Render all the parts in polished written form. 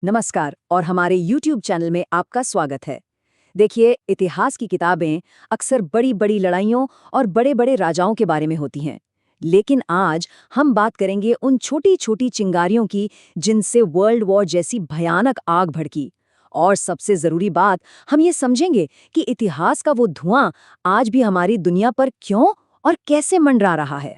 नमस्कार और हमारे YouTube चैनल में आपका स्वागत है। देखिए, इतिहास की किताबें अक्सर बड़ी-बड़ी लड़ाइयों और बड़े-बड़े राजाओं के बारे में होती हैं। लेकिन आज हम बात करेंगे उन छोटी-छोटी चिंगारियों की जिनसे वर्ल्ड वॉर जैसी भयानक आग भड़की। और सबसे ज़रूरी बात, हम ये समझेंगे कि इतिहास का वो धुआं आज भी हमारी दुनिया पर क्यों और कैसे मंडरा रहा है।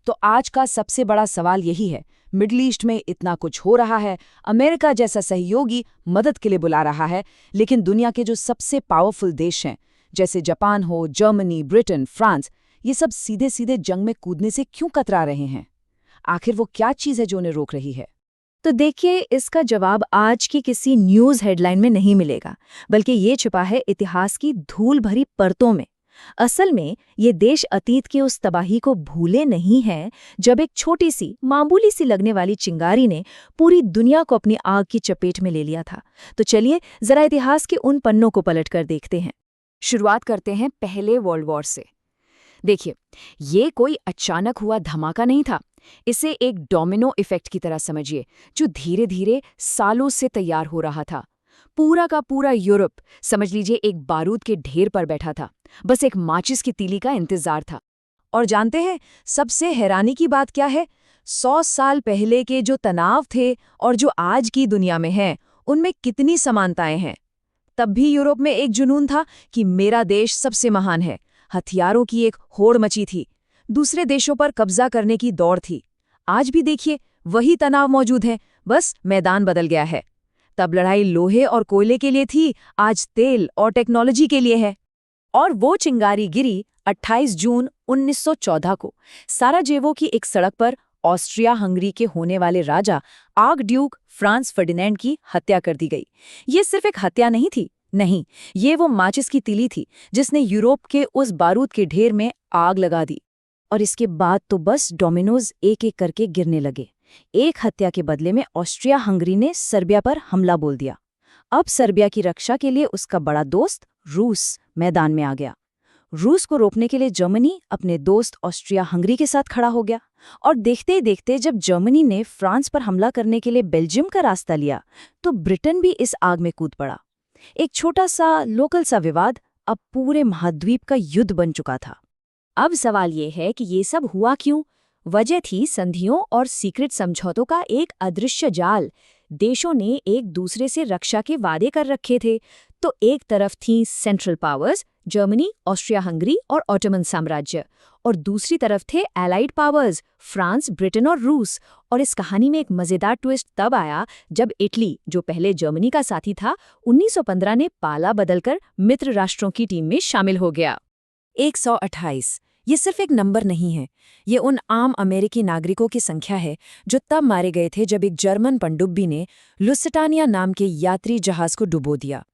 तो आज का सबसे बड़ा सवाल यही है, मिडल ईस्ट में इतना कुछ हो रहा है, अमेरिका जैसा सहयोगी मदद के लिए बुला रहा है, लेकिन दुनिया के जो सबसे पावरफुल देश हैं, जैसे जापान हो, जर्मनी, ब्रिटेन, फ्रांस, ये सब सीधे सीधे जंग में कूदने से क्यों कतरा रहे हैं? आखिर वो क्या चीज़ है जो उन्हें रोक रही है? तो देखिए, इसका जवाब आज की किसी न्यूज़ हेडलाइन में नहीं मिलेगा, बल्कि ये छिपा है इतिहास की धूल भरी परतों में। असल में ये देश अतीत की उस तबाही को भूले नहीं हैं जब एक छोटी सी मामूली सी लगने वाली चिंगारी ने पूरी दुनिया को अपनी आग की चपेट में ले लिया था। तो चलिए जरा इतिहास के उन पन्नों को पलटकर देखते हैं। शुरुआत करते हैं पहले वर्ल्ड वॉर से। देखिए, ये कोई अचानक हुआ धमाका नहीं था। इसे एक डोमिनो इफेक्ट की तरह समझिए, जो धीरे धीरे सालों से तैयार हो रहा था। पूरा का पूरा यूरोप, समझ लीजिए, एक बारूद के ढेर पर बैठा था। बस एक माचिस की तीली का इंतजार था। और जानते हैं, सबसे हैरानी की बात क्या है? 100 साल पहले के जो तनाव थे और जो आज की दुनिया में हैं, उनमें कितनी समानताएं हैं। तब भी यूरोप में एक जुनून था कि मेरा देश सबसे महान है। हथियारों की एक होड़ मची थी। दूसरे देशों पर कब्जा करने की दौड़ थी। आज भी देखिए, वही तनाव मौजूद है, बस मैदान बदल गया है। तब लड़ाई लोहे और कोयले के लिए थी, आज तेल और टेक्नोलॉजी के लिए है। और वो चिंगारी गिरी 28 जून 1914 को साराजेवो की एक सड़क पर ऑस्ट्रिया हंगरी के होने वाले राजा आर्कड्यूक फ्रांस फर्डिनेंड की हत्या कर दी गई। ये सिर्फ एक हत्या नहीं थी, नहीं, ये वो माचिस की तीली थी जिसने यूरोप के उस बारूद के ढेर में आग लगा दी। और इसके बाद तो बस डोमिनोज एक एक करके गिरने लगे। एक हत्या के बदले में ऑस्ट्रिया हंगरी ने सर्बिया पर हमला बोल दिया। अब सर्बिया की रक्षा के लिए उसका बड़ा दोस्त रूस मैदान में आ गया। रूस को रोकने के लिए जर्मनी अपने दोस्त ऑस्ट्रिया हंगरी के साथ खड़ा हो गया। और देखते ही देखते जब जर्मनी ने फ्रांस पर हमला करने के लिए बेल्जियम का रास्ता लिया, तो ब्रिटेन भी इस आग में कूद पड़ा। एक छोटा सा लोकल सा विवाद अब पूरे महाद्वीप का युद्ध बन चुका था। अब सवाल ये है कि ये सब हुआ क्यों? वजह थी संधियों और सीक्रेट समझौतों का एक अदृश्य जाल। देशों ने एक दूसरे से रक्षा के वादे कर रखे थे। तो एक तरफ थी central powers, Germany, Austria Hungary और ऑटोमन साम्राज्य, और दूसरी तरफ थे एलाइड पावर्स, फ्रांस, ब्रिटेन और रूस। और इस कहानी में एक मजेदार ट्विस्ट तब आया जब इटली, जो पहले जर्मनी का साथी था, 1915 ने पाला बदलकर मित्र राष्ट्रों की टीम में शामिल हो गया। 128 ये सिर्फ एक नंबर नहीं है, ये उन आम अमेरिकी नागरिकों की संख्या है जो तब मारे गए थे जब एक जर्मन पनडुब्बी ने लुसिटानिया नाम के यात्री जहाज को डुबो दिया।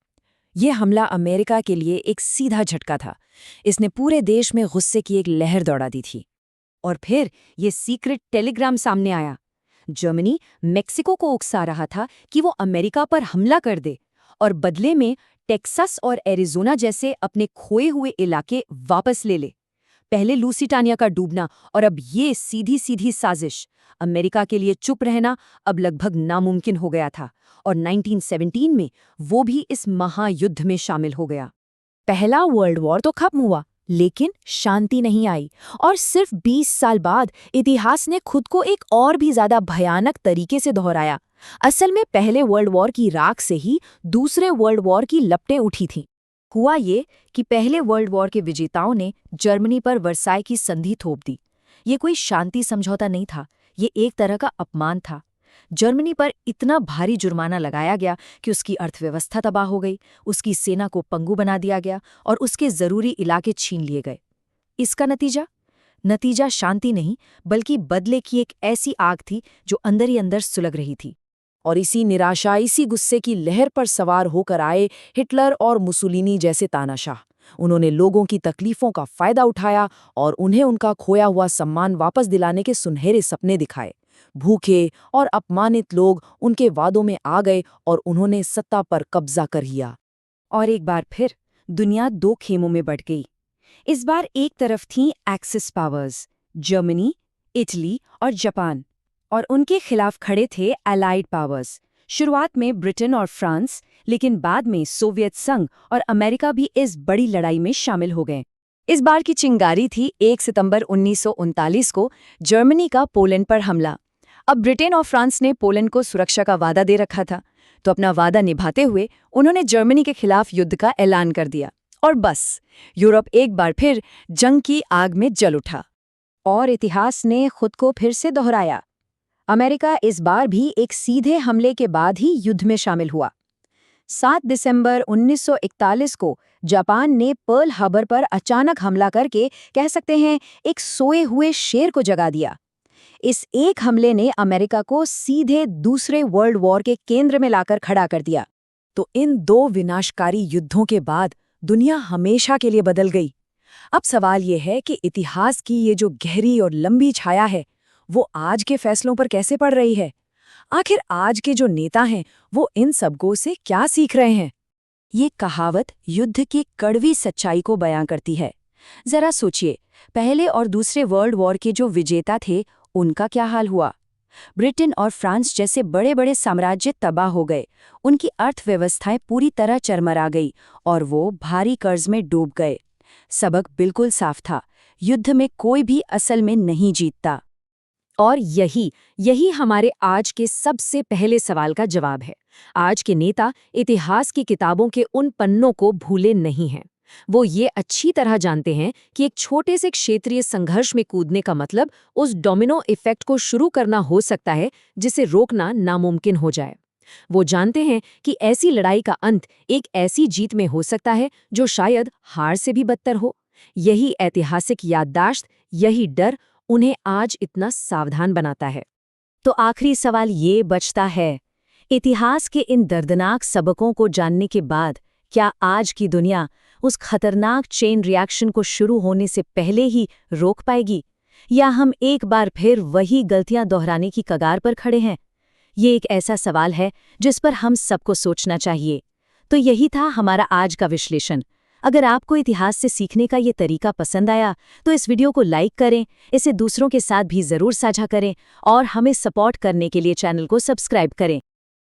ये हमला अमेरिका के लिए एक सीधा झटका था। इसने पूरे देश में गुस्से की एक लहर दौड़ा दी थी। और फिर ये सीक्रेट टेलीग्राम सामने आया। जर्मनी मेक्सिको को उकसा रहा था कि वो अमेरिका पर हमला कर दे और बदले में टेक्सास और एरिज़ोना जैसे अपने खोए हुए इलाके वापस ले ले। पहले लुसिटानिया का डूबना और अब ये सीधी सीधी साजिश। अमेरिका के लिए चुप रहना अब लगभग नामुमकिन हो गया था, और 1917 में वो भी इस महायुद्ध में शामिल हो गया। पहला वर्ल्ड वॉर तो खत्म हुआ, लेकिन शांति नहीं आई। और सिर्फ 20 साल बाद इतिहास ने खुद को एक और भी ज्यादा भयानक तरीके से दोहराया। असल में पहले वर्ल्ड वॉर की राख से ही दूसरे वर्ल्ड वॉर की लपटें उठी थीं। हुआ ये कि पहले वर्ल्ड वॉर के विजेताओं ने जर्मनी पर वर्साई की संधि थोप दी। ये कोई शांति समझौता नहीं था, ये एक तरह का अपमान था। जर्मनी पर इतना भारी जुर्माना लगाया गया कि उसकी अर्थव्यवस्था तबाह हो गई, उसकी सेना को पंगु बना दिया गया और उसके जरूरी इलाके छीन लिए गए। इसका नतीजा शांति नहीं, बल्कि बदले की एक ऐसी आग थी जो अंदर ही अंदर सुलग रही थी। और इसी निराशा, इसी गुस्से की लहर पर सवार होकर आए हिटलर और मुसोलिनी जैसे तानाशाह। उन्होंने लोगों की तकलीफों का फायदा उठाया और उन्हें उनका खोया हुआ सम्मान वापस दिलाने के सुनहरे सपने दिखाए। भूखे और अपमानित लोग उनके वादों में आ गए और उन्होंने सत्ता पर कब्जा कर लिया। और एक बार फिर दुनिया दो खेमों में बंट गई। इस बार एक तरफ थीं एक्सिस पावर्स, जर्मनी, इटली और जापान, और उनके खिलाफ खड़े थे एलाइड पावर्स, शुरुआत में ब्रिटेन और फ्रांस, लेकिन बाद में सोवियत संघ और अमेरिका भी इस बड़ी लड़ाई में शामिल हो गए। इस बार की चिंगारी थी 1 सितंबर 1939 को जर्मनी का पोलैंड पर हमला। अब ब्रिटेन और फ्रांस ने पोलैंड को सुरक्षा का वादा दे रखा था, तो अपना वादा निभाते हुए उन्होंने जर्मनी के खिलाफ युद्ध का ऐलान कर दिया। और बस, यूरोप एक बार फिर जंग की आग में जल उठा। और इतिहास ने खुद को फिर से दोहराया। अमेरिका इस बार भी एक सीधे हमले के बाद ही युद्ध में शामिल हुआ। 7 दिसंबर 1941 को जापान ने पर्ल हार्बर पर अचानक हमला करके कह सकते हैं एक सोए हुए शेर को जगा दिया। इस एक हमले ने अमेरिका को सीधे दूसरे वर्ल्ड वॉर के केंद्र में लाकर खड़ा कर दिया। तो इन 2 विनाशकारी युद्धों के बाद दुनिया हमेशा के लिए बदल गई। अब सवाल ये है कि इतिहास की ये जो गहरी और लंबी छाया है, वो आज के फैसलों पर कैसे पड़ रही है? आखिर आज के जो नेता हैं, वो इन सबको से क्या सीख रहे हैं? ये कहावत युद्ध की कड़वी सच्चाई को बयां करती है। जरा सोचिए, पहले और दूसरे वर्ल्ड वॉर के जो विजेता थे, उनका क्या हाल हुआ? ब्रिटेन और फ्रांस जैसे बड़े बड़े साम्राज्य तबाह हो गए, उनकी अर्थव्यवस्थाएं पूरी तरह चरमरा गई और वो भारी कर्ज में डूब गए। सबक बिल्कुल साफ था, युद्ध में कोई भी असल में नहीं जीतता। और यही हमारे आज के सबसे पहले सवाल का जवाब है। आज के नेता इतिहास की किताबों के उन पन्नों को भूले नहीं हैं। वो ये अच्छी तरह जानते हैं कि एक छोटे से क्षेत्रीय संघर्ष में कूदने का मतलब उस डोमिनो इफेक्ट को शुरू करना हो सकता है जिसे रोकना नामुमकिन हो जाए। वो जानते हैं कि ऐसी लड़ाई का अंत एक ऐसी जीत में हो सकता है जो शायद हार से भी बदतर हो। यही ऐतिहासिक याददाश्त, यही डर उन्हें आज इतना सावधान बनाता है। तो आखिरी सवाल ये बचता है, इतिहास के इन दर्दनाक सबकों को जानने के बाद क्या आज की दुनिया उस खतरनाक चेन रिएक्शन को शुरू होने से पहले ही रोक पाएगी, या हम एक बार फिर वही गलतियां दोहराने की कगार पर खड़े हैं? ये एक ऐसा सवाल है जिस पर हम सबको सोचना चाहिए। तो यही था हमारा आज का विश्लेषण। अगर आपको इतिहास से सीखने का ये तरीका पसंद आया तो इस वीडियो को लाइक करें, इसे दूसरों के साथ भी ज़रूर साझा करें और हमें सपोर्ट करने के लिए चैनल को सब्सक्राइब करें।